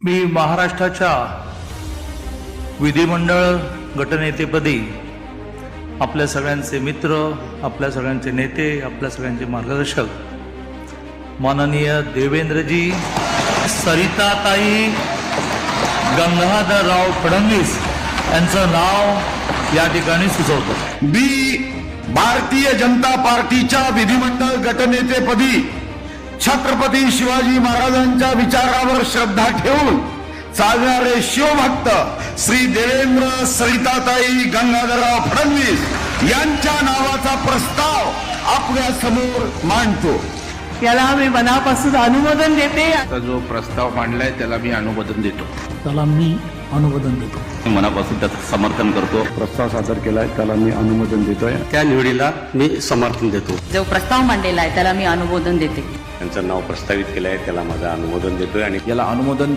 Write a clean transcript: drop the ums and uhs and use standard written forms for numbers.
मी महाराष्ट्राच्या विधिमंडळ गटनेतेपदी आपल्या सगळ्यांचे मित्र, आपल्या सगळ्यांचे नेते, आपल्या सगळ्यांचे मार्गदर्शक माननीय देवेंद्रजी, सरिताताई गंगाधरराव फडणवीस यांचं नाव या ठिकाणी सुचवतो। मी भारतीय जनता पार्टीच्या विधिमंडळ गटनेतेपदी छत्रपती शिवाजी महाराजांच्या विचारावर श्रद्धा ठेवून चालणारे शिवभक्त श्री देवेंद्र सरिताताई गंगाधरराव फडणवीस यांच्या नावाचा प्रस्ताव आपल्या समोर मांडतो। याला मी मनापासून अनुमोदन देते। आता जो प्रस्ताव मांडलाय त्याला मी अनुमोदन देतो। त्याला मी अनुमोदन देतो। मनापासून त्याचं समर्थन करतो। प्रस्ताव सादर केलाय त्याला मी अनुमोदन देतोय। त्या निवडीला मी समर्थन देतो। जो प्रस्ताव मांडलेला आहे त्याला मी अनुमोदन देते। त्यांचं नाव प्रस्तावित केलंय त्याला माझं अनुमोदन देतोय आणि याला अनुमोदन